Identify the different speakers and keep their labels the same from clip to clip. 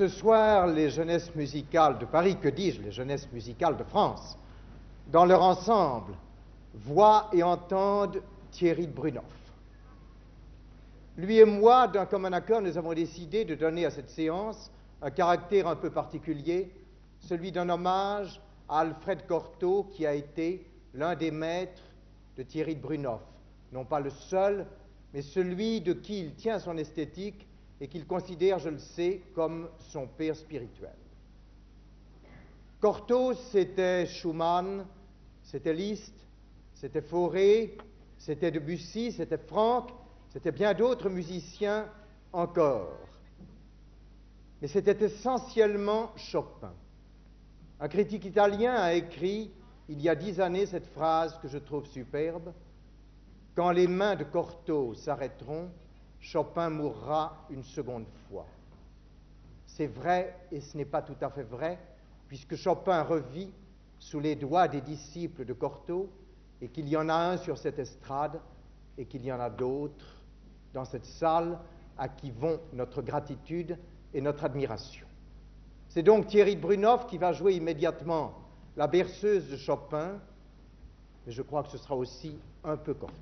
Speaker 1: Ce soir, les jeunesses musicales de Paris, que dis-je, les jeunesses musicales de France, dans leur ensemble, voient et entendent Thierry de Brunoff. Lui et moi, d'un commun accord, nous avons décidé de donner à cette séance un caractère un peu particulier, celui d'un hommage à Alfred Cortot, qui a été l'un des maîtres de Thierry de Brunoff. Non pas le seul, mais celui de qui il tient son esthétique et qu'il considère, je le sais, comme son père spirituel. Cortot, c'était Schumann, c'était Liszt, c'était Fauré, c'était Debussy, c'était Franck, c'était bien d'autres musiciens encore. Mais c'était essentiellement Chopin. Un critique italien a écrit, il y a 10 années, cette phrase que je trouve superbe: « Quand les mains de Cortot s'arrêteront, Chopin mourra une seconde fois. » C'est vrai et ce n'est pas tout à fait vrai, puisque Chopin revit sous les doigts des disciples de Cortot, et qu'il y en a un sur cette estrade, et qu'il y en a d'autres dans cette salle à qui vont notre gratitude et notre admiration. C'est donc Thierry de Brunoff qui va jouer immédiatement la berceuse de Chopin, mais je crois que ce sera aussi un peu Cortot.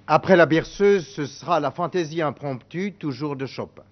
Speaker 1: Après la berceuse, ce sera la fantaisie impromptue, toujours de Chopin.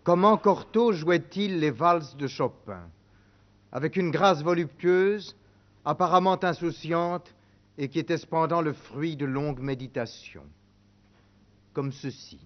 Speaker 1: Comment Cortot jouait-il les valses de Chopin, avec une grâce voluptueuse, apparemment insouciante, et qui était cependant le fruit de longues méditations, comme ceci.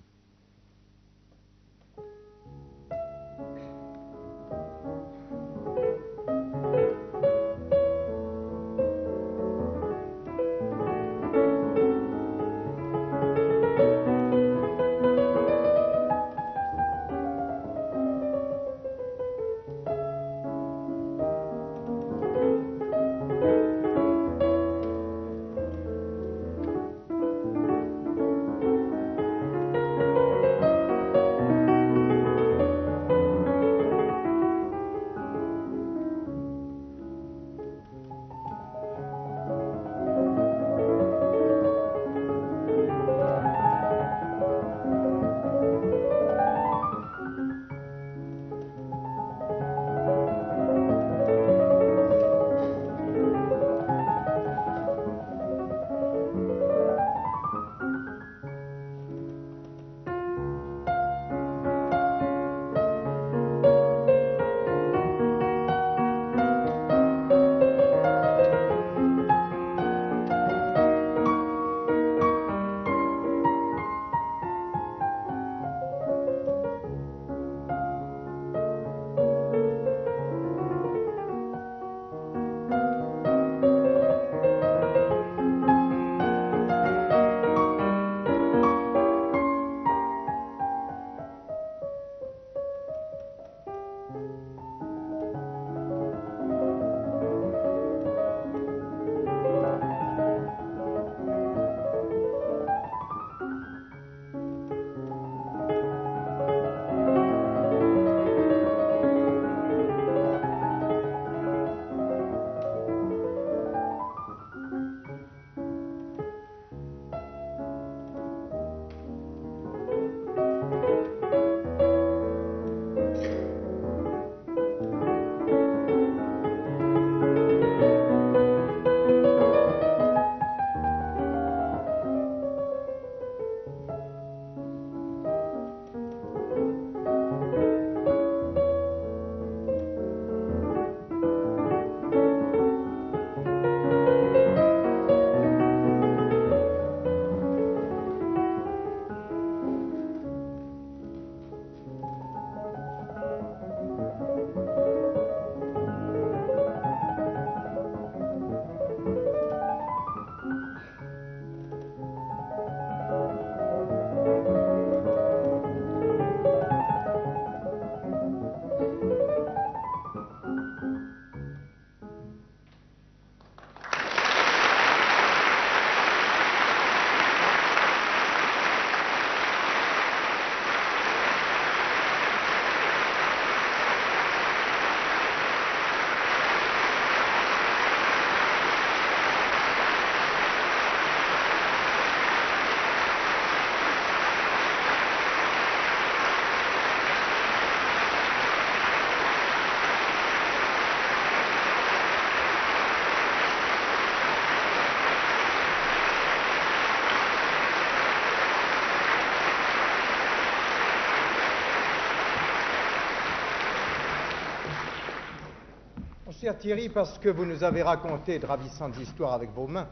Speaker 1: Cher Thierry, parce que vous nous avez raconté de ravissantes histoires avec vos mains,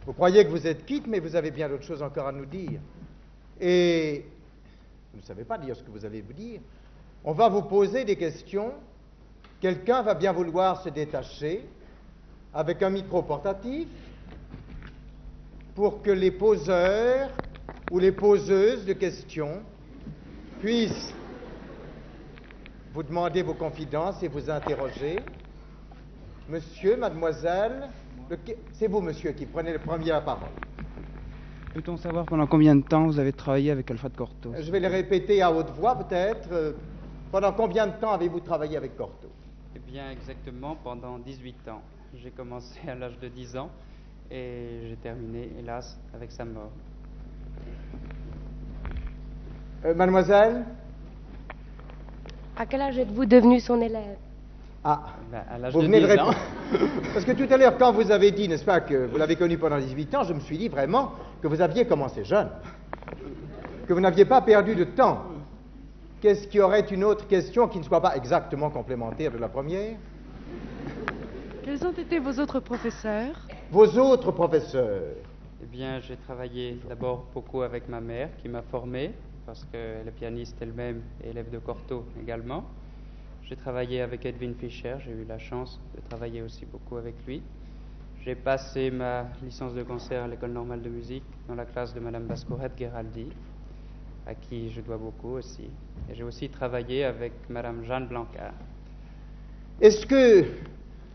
Speaker 1: vous croyez que vous êtes quitte, mais vous avez bien d'autres choses encore à nous dire. Et vous ne savez pas dire ce que vous allez vous dire. On va vous poser des questions. Quelqu'un va bien vouloir se détacher avec un micro portatif pour que les poseurs ou les poseuses de questions puissent vous demander vos confidences et vous interroger. Monsieur, mademoiselle, c'est vous, monsieur, qui prenez le premier la parole.
Speaker 2: Peut-on savoir pendant combien de temps vous avez travaillé avec Alfred Cortot?
Speaker 1: Je vais le répéter à haute voix, peut-être. Pendant combien de temps avez-vous travaillé avec Cortot?
Speaker 3: Eh bien, exactement pendant 18 ans. J'ai commencé à l'âge de 10 ans et j'ai terminé, hélas, avec sa mort.
Speaker 1: Mademoiselle?
Speaker 4: À quel âge êtes-vous devenu son élève?
Speaker 1: Ah,
Speaker 3: À l'âge
Speaker 1: vous
Speaker 3: de
Speaker 1: venez
Speaker 3: 10
Speaker 1: de
Speaker 3: ans.
Speaker 1: répondre. Parce que tout à l'heure, quand vous avez dit, n'est-ce pas, que vous l'avez connu pendant 18 ans, je me suis dit vraiment que vous aviez commencé jeune, que vous n'aviez pas perdu de temps. qu'est-ce qu'il y aurait une autre question qui ne soit pas exactement complémentaire de la première?
Speaker 5: Quels ont été vos autres professeurs?
Speaker 1: Vos autres professeurs?
Speaker 3: Eh bien, j'ai travaillé d'abord beaucoup avec ma mère qui m'a formé, parce qu'elle est pianiste elle-même et élève de Cortot également. J'ai travaillé avec Edwin Fischer, j'ai eu la chance de travailler aussi beaucoup avec lui. J'ai passé ma licence de concert à l'École normale de musique dans la classe de Madame Bascourette-Guéraldi, à qui je dois beaucoup aussi. Et j'ai aussi travaillé avec Madame Jeanne Blancard.
Speaker 1: Est-ce que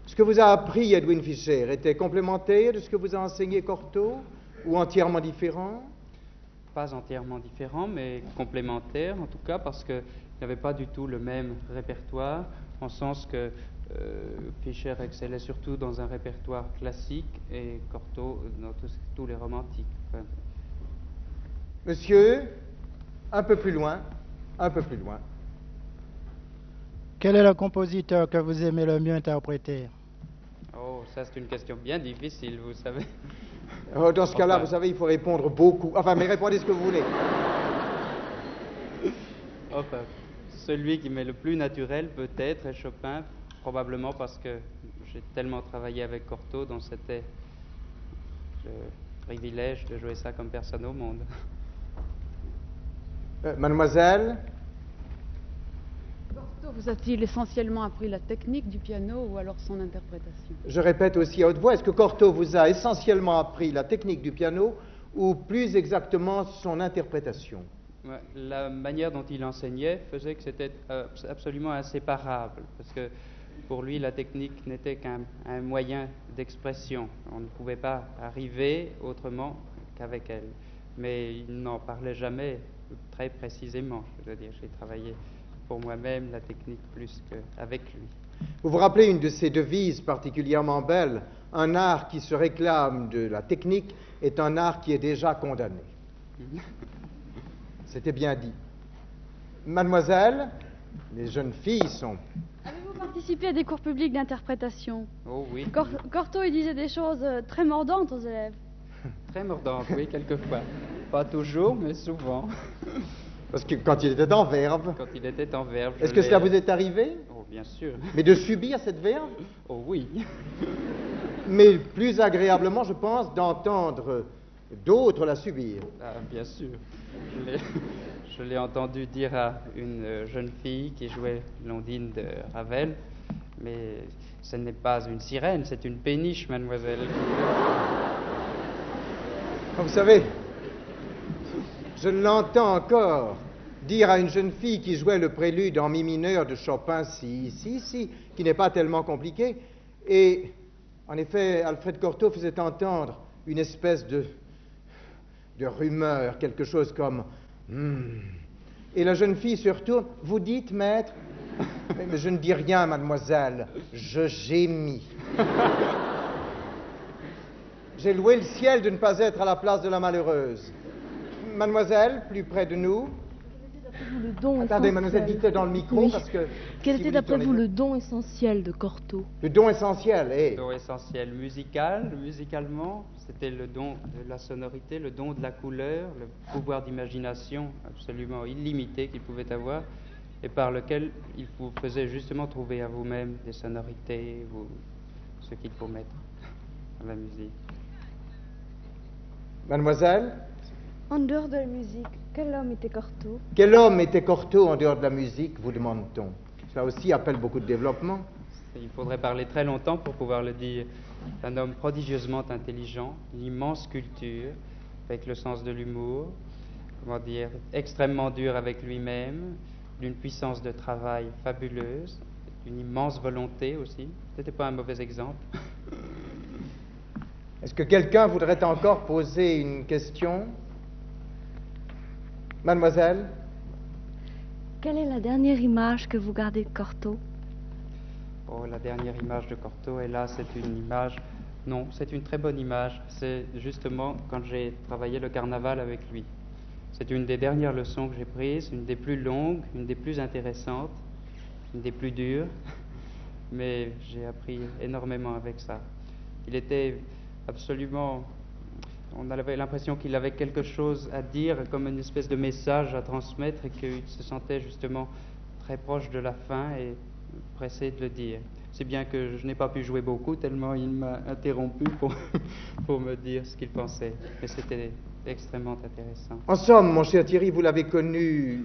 Speaker 1: ce que vous a appris Edwin Fischer était complémentaire de ce que vous a enseigné Cortot ou entièrement différent?
Speaker 3: Pas entièrement différent, mais complémentaire en tout cas, parce qu'il n'avait pas du tout le même répertoire, en sens que Fischer excellait surtout dans un répertoire classique et Cortot dans tous les romantiques. Enfin,
Speaker 1: Monsieur, un peu plus loin, un peu plus loin.
Speaker 6: Quel est le compositeur que vous aimez le mieux interpréter?
Speaker 3: oh, ça c'est une question bien difficile, vous savez.
Speaker 1: Oh, dans ce cas-là,
Speaker 3: Enfin.
Speaker 1: vous savez, il faut répondre beaucoup. Enfin, mais répondez ce que vous voulez.
Speaker 3: Enfin, celui qui m'est le plus naturel peut-être est Chopin, probablement parce que j'ai tellement travaillé avec Cortot, dont c'était le privilège de jouer ça comme personne au monde.
Speaker 1: Mademoiselle,
Speaker 5: Cortot vous a-t-il essentiellement appris la technique du piano ou alors son interprétation?
Speaker 1: je répète aussi à haute voix, est-ce que Cortot vous a essentiellement appris la technique du piano ou plus exactement son interprétation?
Speaker 3: Ouais, la manière dont il enseignait faisait que c'était absolument inséparable, parce que pour lui, la technique n'était qu'un moyen d'expression. On ne pouvait pas arriver autrement qu'avec elle. Mais il n'en parlait jamais très précisément. Je veux dire, j'ai travaillé pour moi-même la technique plus qu'avec lui.
Speaker 1: Vous vous rappelez une de ses devises particulièrement belle, un art qui se réclame de la technique est un art qui est déjà condamné. C'était bien dit. Mademoiselle, les jeunes filles sont...
Speaker 7: Avez-vous participé à des cours publics d'interprétation?
Speaker 3: Oh oui,
Speaker 7: Cortot, il disait des choses très mordantes aux élèves.
Speaker 3: très mordant, oui, quelquefois. Pas toujours, mais souvent.
Speaker 1: Parce que quand il était en verve,
Speaker 3: Quand il était en verbe.
Speaker 1: est-ce que cela vous est arrivé?
Speaker 3: Oh, bien sûr.
Speaker 1: Mais de subir cette verve?
Speaker 3: Oh oui.
Speaker 1: Mais plus agréablement, je pense, d'entendre d'autres la subir.
Speaker 3: Ah, bien sûr. Je l'ai entendu dire à une jeune fille qui jouait l'ondine de Ravel, mais ce n'est pas une sirène, c'est une péniche, mademoiselle.
Speaker 1: Vous savez, je l'entends encore dire à une jeune fille qui jouait le prélude en mi mineur de Chopin, si, qui n'est pas tellement compliqué. Et en effet, Alfred Cortot faisait entendre une espèce de rumeur, quelque chose comme Et la jeune fille se retourne. Vous dites, maître? Mais je ne dis rien, mademoiselle. Je gémis. J'ai loué le ciel de ne pas être à la place de la malheureuse. Mademoiselle, plus près de nous.
Speaker 4: Le don
Speaker 1: Attendez,
Speaker 4: essentiel.
Speaker 1: mademoiselle, dites dans le micro
Speaker 4: Oui.
Speaker 1: parce que...
Speaker 4: Quel
Speaker 1: si
Speaker 4: était
Speaker 1: vous
Speaker 4: d'après
Speaker 1: dites
Speaker 4: vous
Speaker 1: en effet-
Speaker 4: le don essentiel de Cortot?
Speaker 1: Le don essentiel,
Speaker 3: Le don essentiel musicalement, c'était le don de la sonorité, le don de la couleur, le pouvoir d'imagination absolument illimité qu'il pouvait avoir et par lequel il vous faisait justement trouver à vous-même des sonorités, ce qu'il faut mettre dans la musique.
Speaker 1: Mademoiselle,
Speaker 8: En dehors de la musique, quel homme était Cortot?
Speaker 1: quel homme était Cortot en dehors de la musique, vous demande-t-on? Cela aussi appelle beaucoup de développement.
Speaker 3: Il faudrait parler très longtemps pour pouvoir le dire. Un homme prodigieusement intelligent, une immense culture, avec le sens de l'humour, extrêmement dur avec lui-même, d'une puissance de travail fabuleuse, d'une immense volonté aussi. C'était pas un mauvais exemple.
Speaker 1: Est-ce que quelqu'un voudrait encore poser une question? Mademoiselle,
Speaker 7: Quelle est la dernière image que vous gardez de Cortot?
Speaker 3: Oh, la dernière image de Cortot, et là, c'est une image... Non, c'est une très bonne image. C'est justement quand j'ai travaillé le carnaval avec lui. C'est une des dernières leçons que j'ai prises, une des plus longues, une des plus intéressantes, une des plus dures, mais j'ai appris énormément avec ça. Il était absolument on avait l'impression qu'il avait quelque chose à dire, comme une espèce de message à transmettre, et qu'il se sentait justement très proche de la fin et pressé de le dire. C'est bien que je n'ai pas pu jouer beaucoup, tellement il m'a interrompu pour me dire ce qu'il pensait. Mais c'était extrêmement intéressant.
Speaker 1: En somme, mon cher Thierry, vous l'avez connu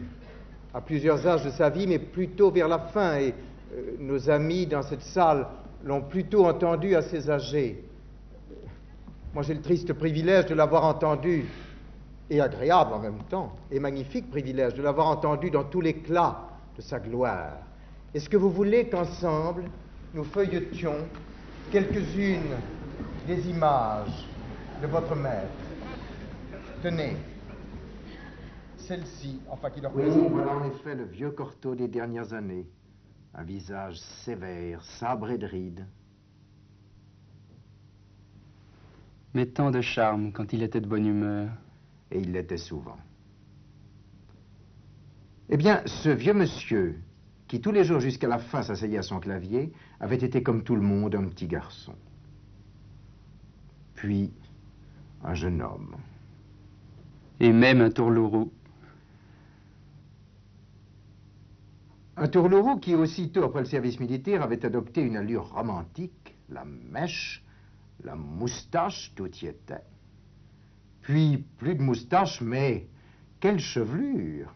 Speaker 1: à plusieurs âges de sa vie, mais plutôt vers la fin, et nos amis dans cette salle l'ont plutôt entendu assez âgé. Moi, j'ai le triste privilège de l'avoir entendu, et agréable en même temps, et magnifique privilège de l'avoir entendu dans tout l'éclat de sa gloire. Est-ce que vous voulez qu'ensemble, nous feuilletions quelques-unes des images de votre maître? Tenez, celle-ci, enfin qui leur présente.
Speaker 9: Oui, voilà en effet le vieux Cortot des dernières années. Un visage sévère, sabré de rides.
Speaker 3: Mais tant de charme quand il était de bonne humeur.
Speaker 9: Et il l'était souvent. Eh bien, ce vieux monsieur, qui tous les jours jusqu'à la fin s'asseyait à son clavier, avait été comme tout le monde un petit garçon. Puis, un jeune homme.
Speaker 3: Et même un tourlourou.
Speaker 9: Un tourlourou qui, aussitôt après le service militaire, avait adopté une allure romantique, la mèche, la moustache, tout y était. Puis, plus de moustache, mais quelle chevelure!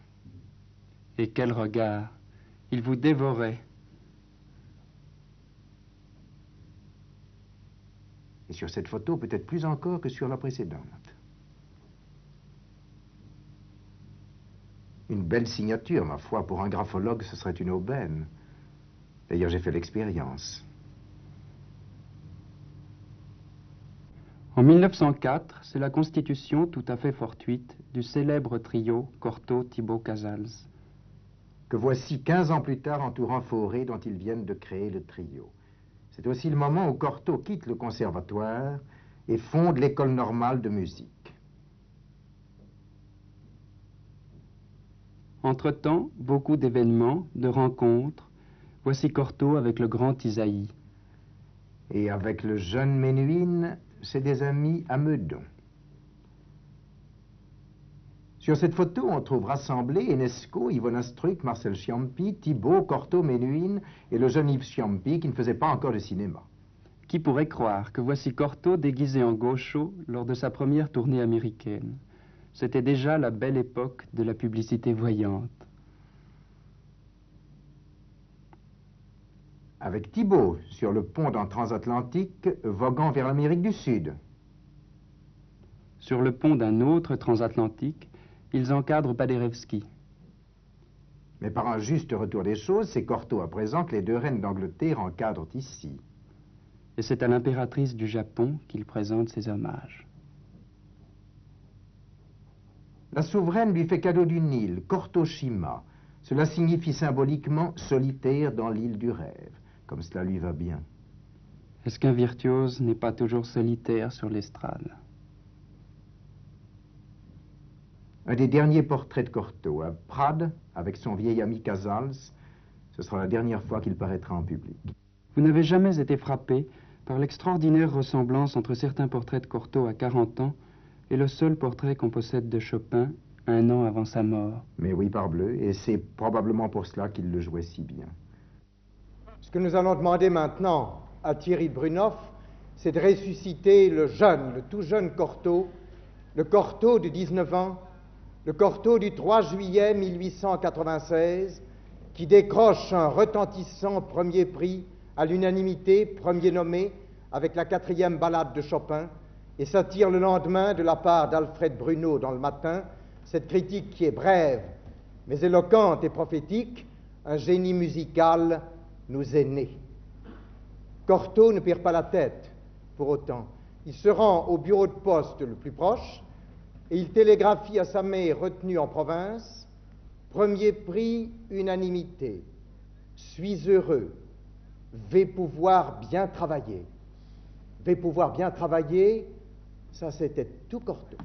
Speaker 3: Et quel regard! Il vous dévorait.
Speaker 9: Et sur cette photo, peut-être plus encore que sur la précédente. Une belle signature, ma foi, pour un graphologue, ce serait une aubaine. D'ailleurs, j'ai fait l'expérience.
Speaker 3: En 1904, c'est la constitution tout à fait fortuite du célèbre trio Cortot-Thibault-Casals.
Speaker 9: Que voici 15 ans plus tard entourant Fauré, dont ils viennent de créer le trio. C'est aussi le moment où Cortot quitte le conservatoire et fonde l'école normale de musique.
Speaker 3: Entre-temps, beaucoup d'événements, de rencontres. Voici Cortot avec le grand Isaïe.
Speaker 9: Et avec le jeune Menuhin, c'est des amis à Meudon. Sur cette photo, on trouve rassemblés Enesco, Yvonne Astruc, Marcel Ciampi, Thibault, Cortot, Menuhin et le jeune Yves Ciampi qui ne faisait pas encore de cinéma.
Speaker 3: Qui pourrait croire que voici Cortot déguisé en gaucho lors de sa première tournée américaine? C'était déjà la belle époque de la publicité voyante.
Speaker 9: Avec Thibault, sur le pont d'un transatlantique, voguant vers l'Amérique du Sud.
Speaker 3: Sur le pont d'un autre transatlantique, ils encadrent Paderewski.
Speaker 9: Mais par un juste retour des choses, c'est Cortot à présent que les deux reines d'Angleterre encadrent ici.
Speaker 3: Et c'est à l'impératrice du Japon qu'il présente ses hommages.
Speaker 9: La souveraine lui fait cadeau du Nil, Cortoshima. Cela signifie symboliquement solitaire dans l'île du rêve, comme cela lui va bien.
Speaker 3: Est-ce qu'un virtuose n'est pas toujours solitaire sur l'estrade?
Speaker 9: Un des derniers portraits de Cortot, à Prades, avec son vieil ami Casals. Ce sera la dernière fois qu'il paraîtra en public.
Speaker 3: Vous n'avez jamais été frappé par l'extraordinaire ressemblance entre certains portraits de Cortot à 40 ans et le seul portrait qu'on possède de Chopin 1 an avant sa mort?
Speaker 9: Mais oui, parbleu, et c'est probablement pour cela qu'il le jouait si bien.
Speaker 1: Ce que nous allons demander maintenant à Thierry Brunoff, c'est de ressusciter le jeune, le tout jeune Cortot, le Cortot de 19 ans, le Cortot du 3 juillet 1896, qui décroche un retentissant premier prix à l'unanimité, premier nommé, avec la 4e ballade de Chopin, et s'attire le lendemain de la part d'Alfred Bruneau dans Le Matin, cette critique qui est brève, mais éloquente et prophétique, un génie musical nous est né. Cortot ne perd pas la tête, pour autant. Il se rend au bureau de poste le plus proche, et il télégraphie à sa mère retenue en province, premier prix, unanimité, suis heureux, vais pouvoir bien travailler. Vais pouvoir bien travailler, ça c'était tout Cortot.